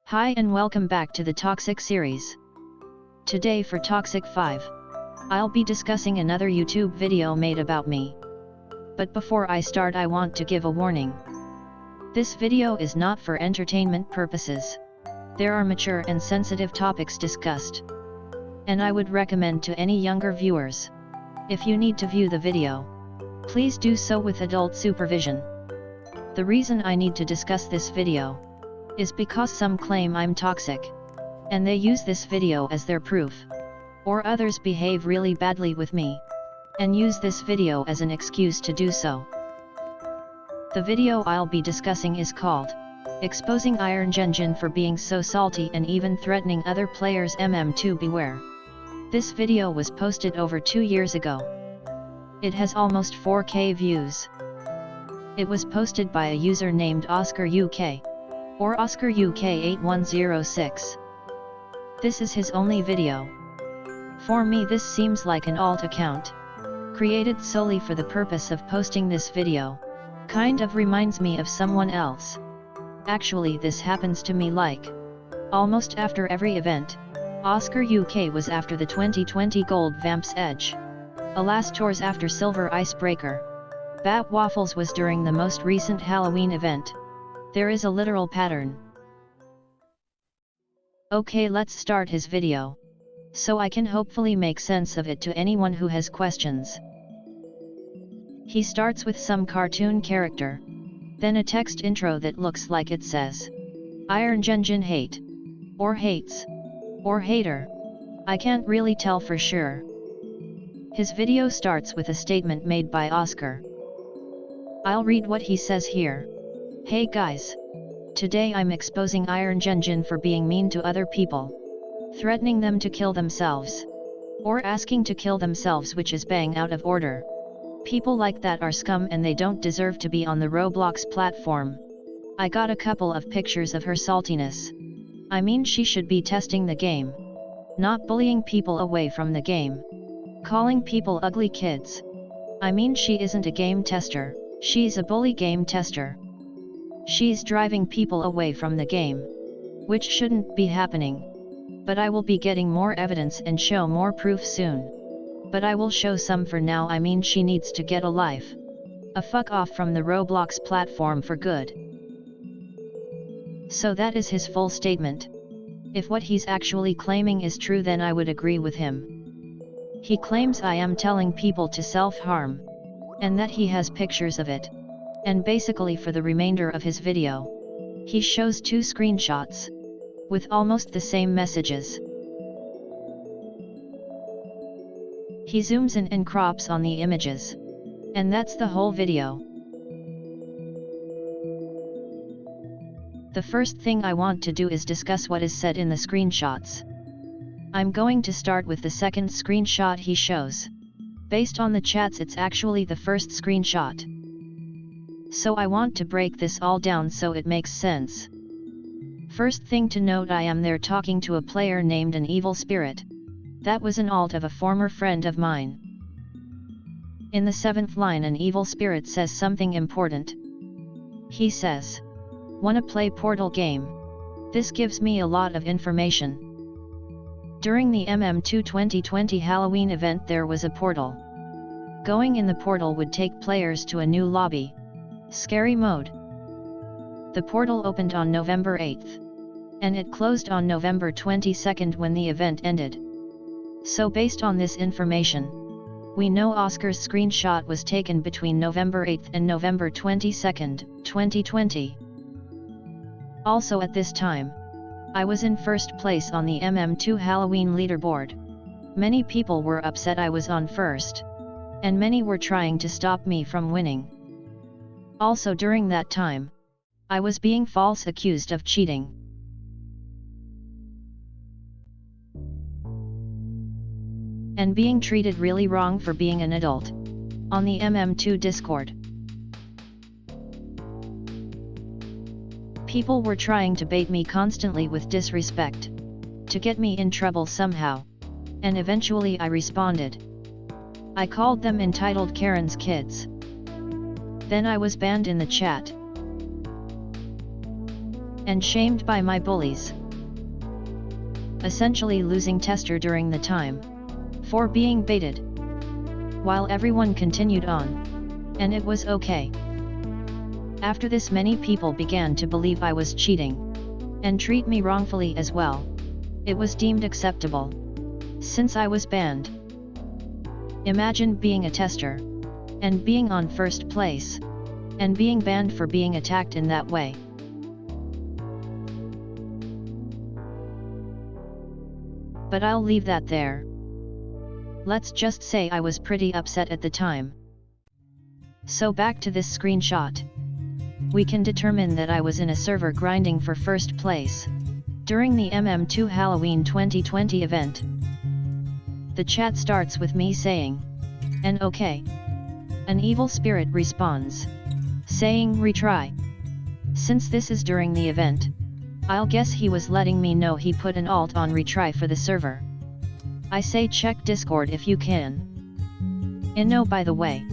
Hi and welcome back to the Toxic series. Today for Toxic 5, I'll be discussing another YouTube video made about me. But before I start, I want to give a warning. This video is not for entertainment purposes. There are mature and sensitive topics discussed. And I would recommend to any younger viewers, if you need to view the video, please do so with adult supervision. The reason I need to discuss this video is because some claim I'm toxic, and they use this video as their proof. Or others behave really badly with me, and use this video as an excuse to do so. The video I'll be discussing is called, Exposing ironjenjin for being so salty and even threatening other players. MM2 beware. This video was posted over 2 years ago. It has almost 4K views. It was posted by a user named OscarUK, or OscarUK 8106. This is his only video. For me, this seems like an alt account, created solely for the purpose of posting this video. Kind of reminds me of someone else. Actually, this happens to me like almost after every event. OscarUK was after the 2020 Gold Vamp's Edge. Alastor's after Silver Icebreaker. Bat Waffles was during the most recent Halloween event. There is a literal pattern. Okay, let's start his video, so I can hopefully make sense of it to anyone who has questions. He starts with some cartoon character, then a text intro that looks like it says, ironjenjin hate, or hates, or hater. I can't really tell for sure. His video starts with a statement made by Oscar. I'll read what he says here. Hey guys! Today I'm exposing ironjenjin for being mean to other people, threatening them to kill themselves, or asking to kill themselves, which is bang out of order. People like that are scum and they don't deserve to be on the Roblox platform. I got a couple of pictures of her saltiness. I mean, she should be testing the game, not bullying people away from the game. Calling people ugly kids. I mean, she isn't a game tester, she's a bully game tester. She's driving people away from the game, which shouldn't be happening. But I will be getting more evidence and show more proof soon. But I will show some for now. I mean, she needs to get a life. A fuck off from the Roblox platform for good. So that is his full statement. If what he's actually claiming is true, then I would agree with him. He claims I am telling people to self-harm, and that he has pictures of it. And basically for the remainder of his video, he shows 2 screenshots, with almost the same messages. He zooms in and crops on the images. And that's the whole video. The first thing I want to do is discuss what is said in the screenshots. I'm going to start with the second screenshot he shows. Based on the chats, it's actually the first screenshot. So I want to break this all down so it makes sense. First thing to note, I am there talking to a player named an evil spirit. That was an alt of a former friend of mine. In the 7th line, an evil spirit says something important. He says, "Wanna play Portal game?" This gives me a lot of information. During the MM2 2020 Halloween event, there was a portal. Going in the portal would take players to a new lobby. Scary mode. The portal opened on November 8th. And it closed on November 22nd when the event ended. So based on this information, we know Oscar's screenshot was taken between November 8th and November 22nd, 2020. Also at this time, I was in first place on the MM2 Halloween leaderboard. Many people were upset I was on first. And many were trying to stop me from winning. Also during that time, I was being false accused of cheating. And being treated really wrong for being an adult. On the MM2 Discord. People were trying to bait me constantly with disrespect, to get me in trouble somehow. And eventually I responded. I called them entitled Karen's kids. Then I was banned in the chat. and shamed by my bullies, essentially losing tester during the time for being baited, while everyone continued on, and it was okay. After this, many people began to believe I was cheating, and treat me wrongfully as well. It was deemed acceptable, since I was banned. Imagine being a tester, and being on first place, and being banned for being attacked in that way. But I'll leave that there. Let's just say I was pretty upset at the time. So back to this screenshot. We can determine that I was in a server grinding for first place during the MM2 Halloween 2020 event. The chat starts with me saying, "And okay." An evil spirit responds, saying retry. Since this is during the event, I'll guess he was letting me know he put an alt on retry for the server. I say check Discord if you can. And no, by the way.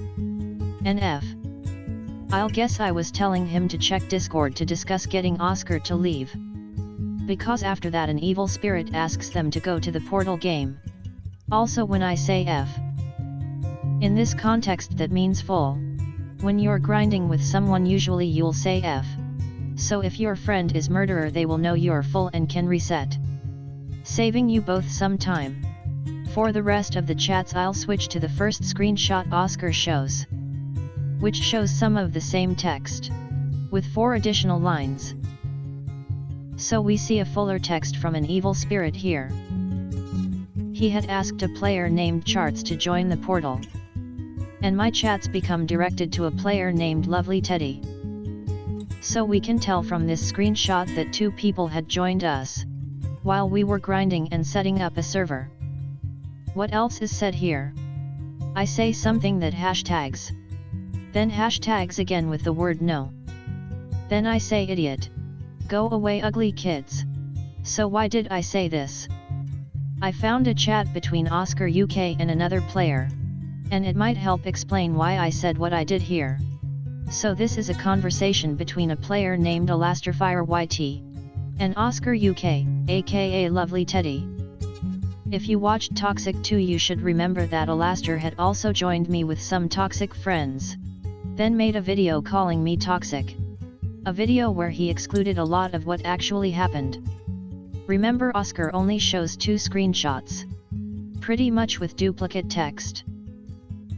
NF. I'll guess I was telling him to check Discord to discuss getting Oscar to leave. Because after that an evil spirit asks them to go to the portal game. Also when I say F. In this context that means full. When you're grinding with someone usually you'll say F. So if your friend is murderer they will know you're full and can reset, saving you both some time. For the rest of the chats I'll switch to the first screenshot Oscar shows, which shows some of the same text, with 4 additional lines. So we see a fuller text from an evil spirit here. He had asked a player named Charts to join the portal. And my chats become directed to a player named Lovely Teddy. So we can tell from this screenshot that 2 people had joined us, while we were grinding and setting up a server. What else is said here? I say something that hashtags. Then hashtags again with the word no. Then I say idiot. Go away ugly kids. So why did I say this? I found a chat between OscarUK and another player, and it might help explain why I said what I did here. So this is a conversation between a player named Alastorfire YT and OscarUK, aka Lovely Teddy. If you watched Toxic 2 you should remember that Alastor had also joined me with some toxic friends, then made a video calling me toxic. A video where he excluded a lot of what actually happened. Remember Oscar only shows 2 screenshots, pretty much with duplicate text.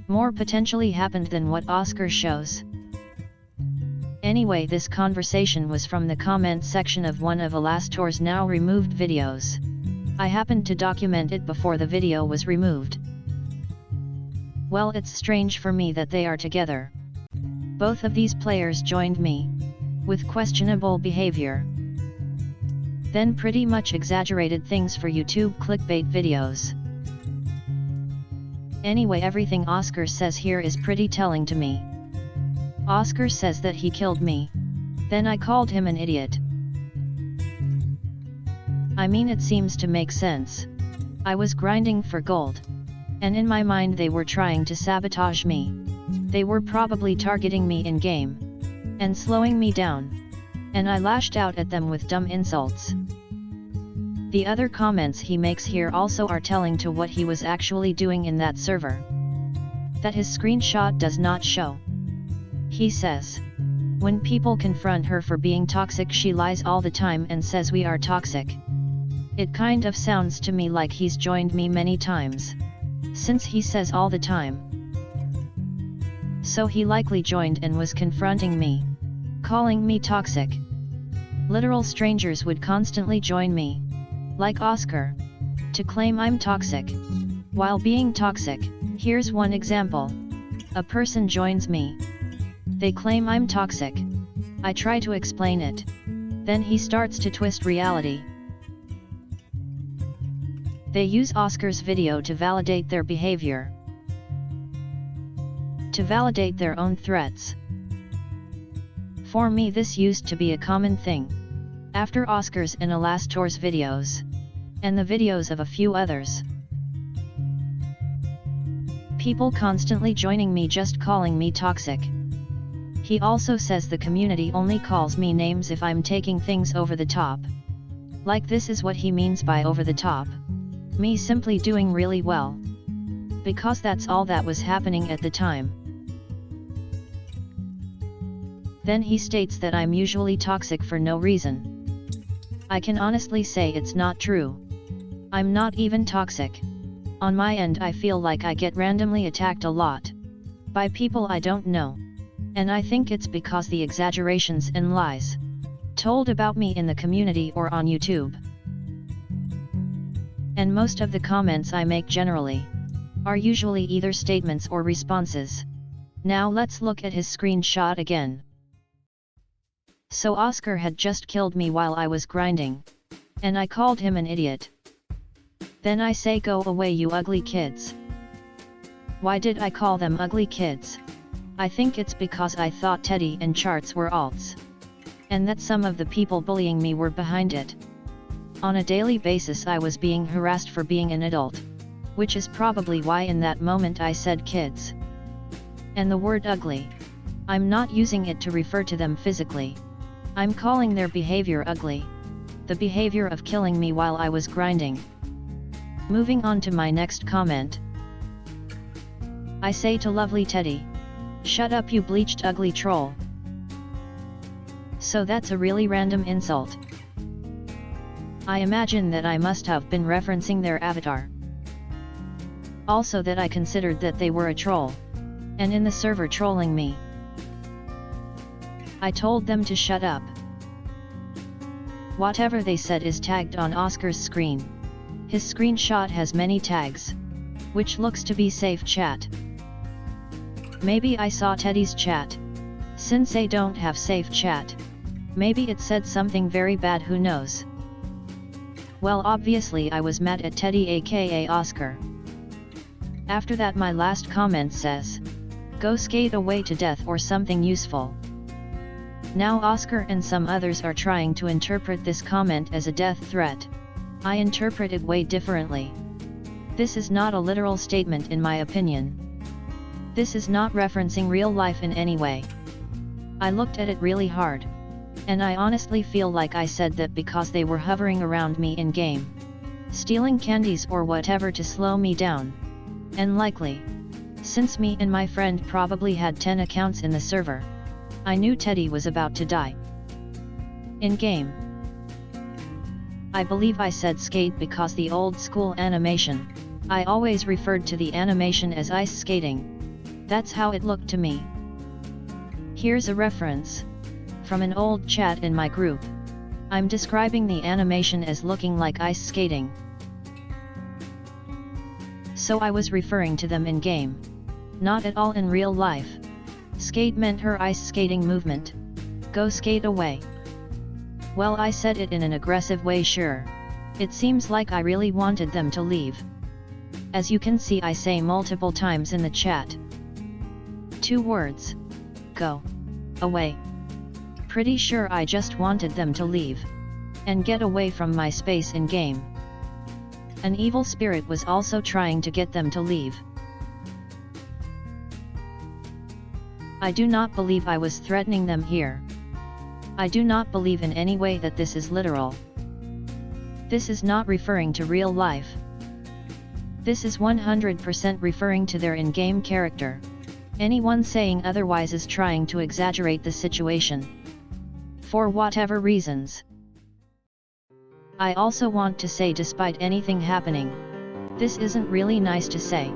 More potentially happened than what Oscar shows. Anyway, this conversation was from the comment section of one of Alastor's now removed videos. I happened to document it before the video was removed. Well, it's strange for me that they are together. Both of these players joined me, with questionable behavior. Then pretty much exaggerated things for YouTube clickbait videos. Anyway, everything Oscar says here is pretty telling to me. Oscar says that he killed me. Then I called him an idiot. I mean, it seems to make sense. I was grinding for gold. And in my mind they were trying to sabotage me. They were probably targeting me in game, and slowing me down. And I lashed out at them with dumb insults. The other comments he makes here also are telling to what he was actually doing in that server, that his screenshot does not show. He says, when people confront her for being toxic she lies all the time and says we are toxic. It kind of sounds to me like he's joined me many times, since he says all the time. So he likely joined and was confronting me, calling me toxic. Literal strangers would constantly join me, like Oscar, to claim I'm toxic, while being toxic. Here's one example. A person joins me. They claim I'm toxic. I try to explain it. Then he starts to twist reality. They use Oscar's video to validate their behavior, to validate their own threats. For me this used to be a common thing. After Oscar's and Alastor's videos, and the videos of a few others. People constantly joining me just calling me toxic. He also says the community only calls me names if I'm taking things over the top. Like this is what he means by over the top. Me simply doing really well. Because that's all that was happening at the time. Then he states that I'm usually toxic for no reason. I can honestly say it's not true. I'm not even toxic. On my end I feel like I get randomly attacked a lot. By people I don't know. And I think it's because the exaggerations and lies told about me in the community or on YouTube. And most of the comments I make generally are usually either statements or responses. Now let's look at his screenshot again. So Oscar had just killed me while I was grinding. And I called him an idiot. Then I say go away you ugly kids. Why did I call them ugly kids? I think it's because I thought Teddy and charts were alts. And that some of the people bullying me were behind it. On a daily basis I was being harassed for being an adult. Which is probably why in that moment I said kids. And the word ugly. I'm not using it to refer to them physically. I'm calling their behavior ugly. The behavior of killing me while I was grinding. Moving on to my next comment. I say to lovely Teddy. Shut up you bleached ugly troll. So that's a really random insult. I imagine that I must have been referencing their avatar. Also that I considered that they were a troll. And in the server trolling me. I told them to shut up. Whatever they said is tagged on Oscar's screen. His screenshot has many tags. Which looks to be safe chat. Maybe I saw Teddy's chat. Since they don't have safe chat. Maybe it said something very bad, who knows. Well, obviously I was mad at Teddy aka Oscar. After that my last comment says, go skate away to death or something useful. Now Oscar and some others are trying to interpret this comment as a death threat. I interpret it way differently. This is not a literal statement in my opinion. This is not referencing real life in any way. I looked at it really hard. And I honestly feel like I said that because they were hovering around me in game. Stealing candies or whatever to slow me down. And likely. Since me and my friend probably had 10 accounts in the server. I knew Teddy was about to die. In game. I believe I said skate because the old school animation. I always referred to the animation as ice skating. That's how it looked to me. Here's a reference. From an old chat in my group. I'm describing the animation as looking like ice skating. So I was referring to them in game. Not at all in real life. Skate meant her ice skating movement. Go skate away. Well, I said it in an aggressive way, sure. It seems like I really wanted them to leave. As you can see, I say multiple times in the chat. 2 words. Go away. Pretty sure I just wanted them to leave. And get away from my space in game. An evil spirit was also trying to get them to leave. I do not believe I was threatening them here. I do not believe in any way that this is literal. This is not referring to real life. This is 100% referring to their in-game character. Anyone saying otherwise is trying to exaggerate the situation. For whatever reasons. I also want to say, despite anything happening, this isn't really nice to say.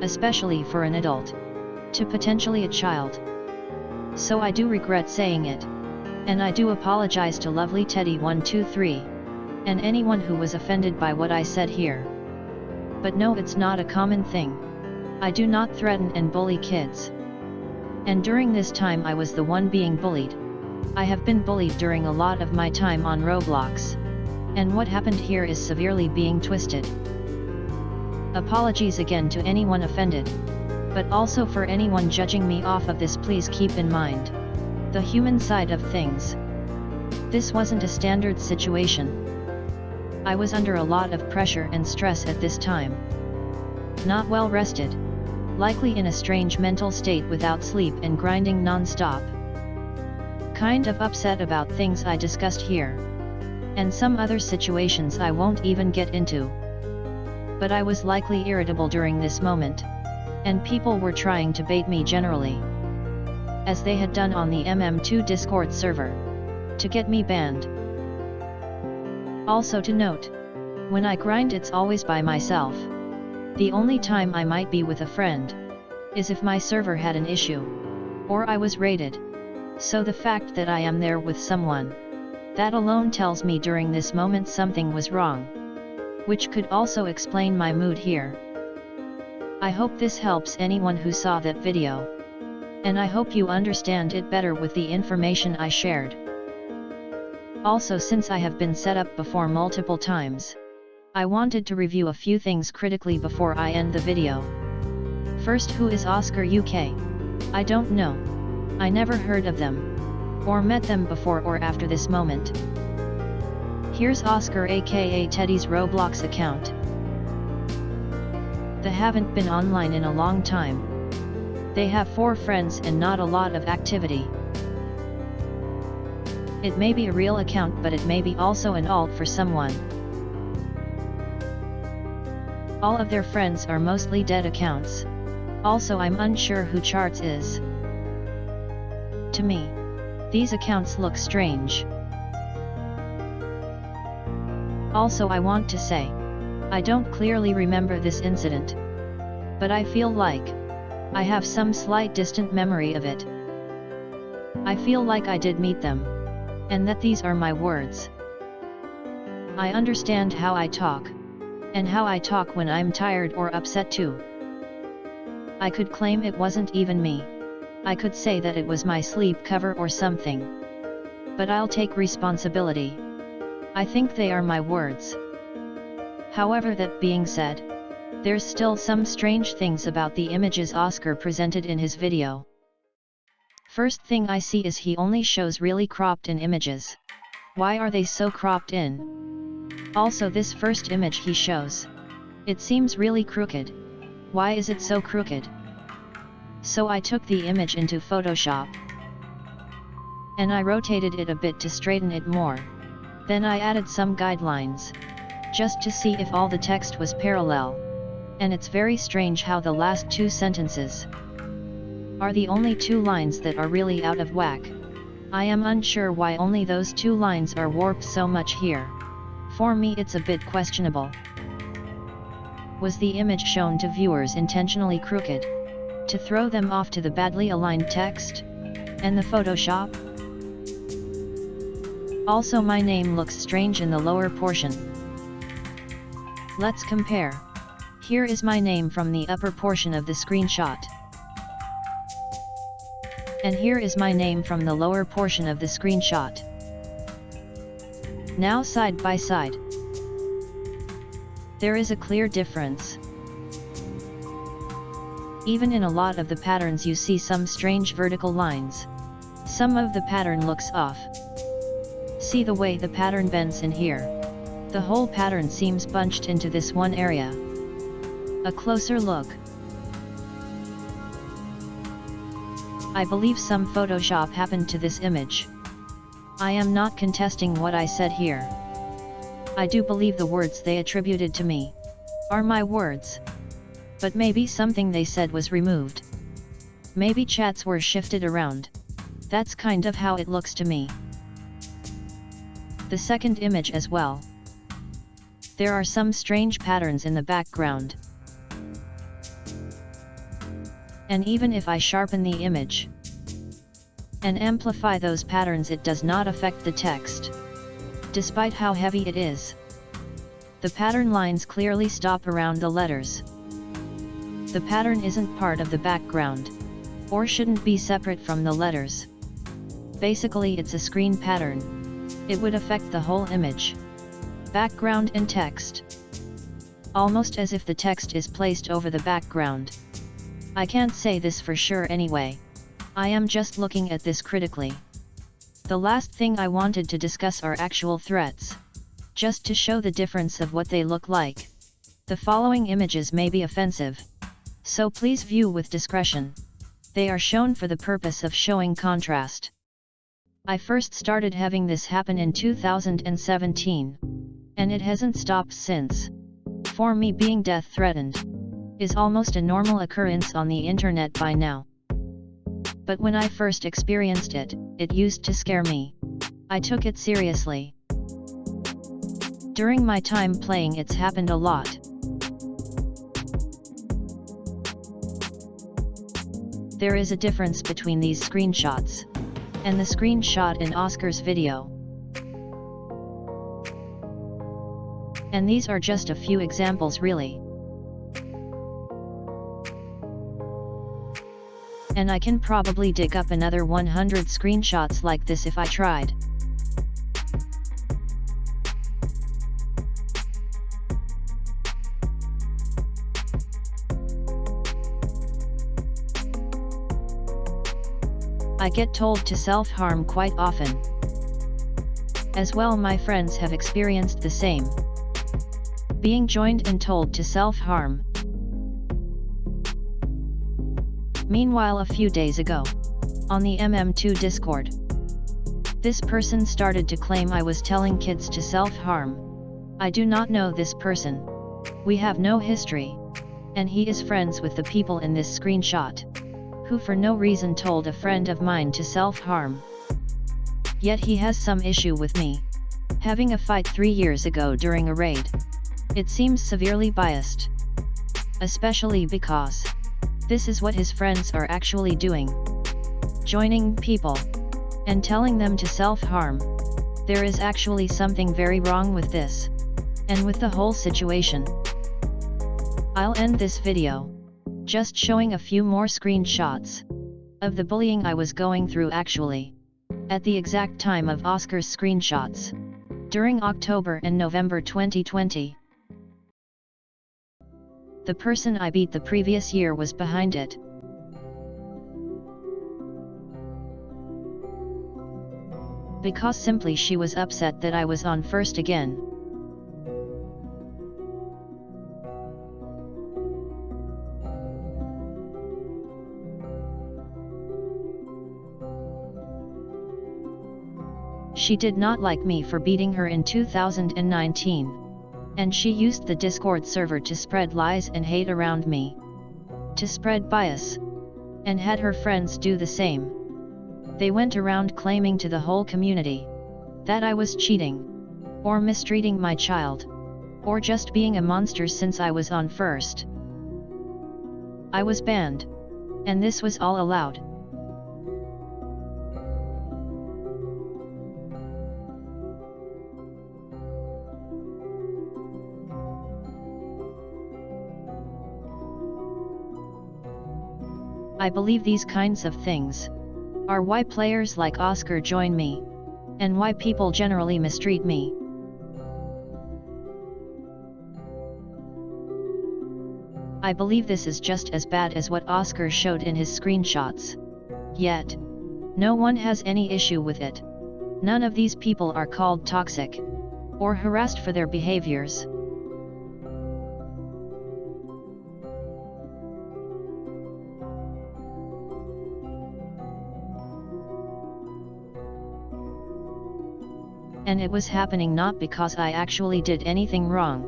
Especially for an adult. To potentially a child. So I do regret saying it. And I do apologize to lovely Teddy123. And anyone who was offended by what I said here. But no, it's not a common thing. I do not threaten and bully kids. And during this time I was the one being bullied. I have been bullied during a lot of my time on Roblox. And what happened here is severely being twisted. Apologies again to anyone offended. But also for anyone judging me off of this, please keep in mind the human side of things. This wasn't a standard situation. I was under a lot of pressure and stress at this time. Not well rested. likely in a strange mental state without sleep and grinding non-stop. Kind of upset about things I discussed here. And some other situations I won't even get into. But I was likely irritable during this moment. And people were trying to bait me generally, as they had done on the MM2 Discord server, to get me banned. Also to note, when I grind it's always by myself. The only time I might be with a friend is if my server had an issue, or I was raided. So the fact that I am there with someone, that alone tells me during this moment something was wrong, which could also explain my mood here. I hope this helps anyone who saw that video. And I hope you understand it better with the information I shared. Also, since I have been set up before multiple times, I wanted to review a few things critically before I end the video. First, who is OscarUK? I don't know. I never heard of them, or met them before or after this moment. Here's Oscar aka Teddy's Roblox account. They haven't been online in a long time. They have 4 friends and not a lot of activity. It may be a real account, but it may be also an alt for someone. All of their friends are mostly dead accounts. Also, I'm unsure who Charts is. To me, these accounts look strange. Also, I want to say, I don't clearly remember this incident, but I feel like I have some slight distant memory of it. I feel like I did meet them, and that these are my words. I understand how I talk, and how I talk when I'm tired or upset too. I could claim it wasn't even me. I could say that it was my sleep cover or something. But I'll take responsibility. I think they are my words. However, that being said, there's still some strange things about the images Oscar presented in his video. First thing I see is he only shows really cropped in images. Why are they so cropped in? Also, this first image he shows, it seems really crooked. Why is it so crooked? So I took the image into Photoshop, and I rotated it a bit to straighten it more. Then I added some guidelines, just to see if all the text was parallel. And it's very strange how the last 2 sentences are the only 2 lines that are really out of whack. I am unsure why only those 2 lines are warped so much here. For me, it's a bit questionable. Was the image shown to viewers intentionally crooked, to throw them off to the badly aligned text and the Photoshop? Also, my name looks strange in the lower portion. Let's compare. Here is my name from the upper portion of the screenshot. And here is my name from the lower portion of the screenshot. Now side by side. There is a clear difference. Even in a lot of the patterns you see some strange vertical lines. Some of the pattern looks off. See the way the pattern bends in here. The whole pattern seems bunched into this one area. A closer look. I believe some Photoshop happened to this image. I am not contesting what I said here. I do believe the words they attributed to me are my words. But maybe something they said was removed. Maybe chats were shifted around. That's kind of how it looks to me. The second image as well. There are some strange patterns in the background. And even if I sharpen the image and amplify those patterns, it does not affect the text, despite how heavy it is. The pattern lines clearly stop around the letters. The pattern isn't part of the background, or shouldn't be separate from the letters. Basically, it's a screen pattern. It would affect the whole image, background and text, almost as if the text is placed over the background. I can't say this for sure anyway. I am just looking at this critically. The last thing I wanted to discuss are actual threats, just to show the difference of what they look like. The following images may be offensive, so please view with discretion. They are shown for the purpose of showing contrast. I first started having this happen in 2017, and it hasn't stopped since. For me, being death threatened is almost a normal occurrence on the internet by now. But when I first experienced it, it used to scare me. I took it seriously. During my time playing, it's happened a lot. There is a difference between these screenshots and the screenshot in Oscar's video. And these are just a few examples, really. And I can probably dig up another 100 screenshots like this if I tried. I get told to self-harm quite often. As well, my friends have experienced the same. Being joined and told to self-harm. Meanwhile, a few days ago, on the MM2 Discord, this person started to claim I was telling kids to self-harm. I do not know this person. We have no history. And he is friends with the people in this screenshot, who for no reason told a friend of mine to self-harm. Yet he has some issue with me having a fight 3 years ago during a raid. It seems severely biased. Especially because this is what his friends are actually doing. Joining people and telling them to self-harm. There is actually something very wrong with this, and with the whole situation. I'll end this video just showing a few more screenshots of the bullying I was going through actually, at the exact time of Oscar's screenshots, during October and November 2020. The person I beat the previous year was behind it. Because simply she was upset that I was on first again. She did not like me for beating her in 2019. And she used the Discord server to spread lies and hate around me. To spread bias. And had her friends do the same. They went around claiming to the whole community that I was cheating, or mistreating my child, or just being a monster since I was on first. I was banned. And this was all allowed. I believe these kinds of things are why players like Oscar join me, and why people generally mistreat me. I believe this is just as bad as what Oscar showed in his screenshots. Yet, no one has any issue with it. None of these people are called toxic or harassed for their behaviors. And it was happening not because I actually did anything wrong.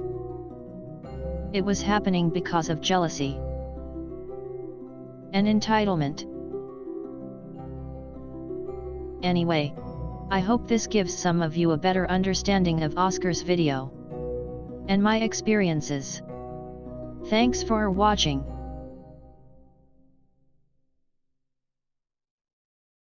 It was happening because of jealousy and entitlement. Anyway, I hope this gives some of you a better understanding of Oscar's video and my experiences. Thanks for watching.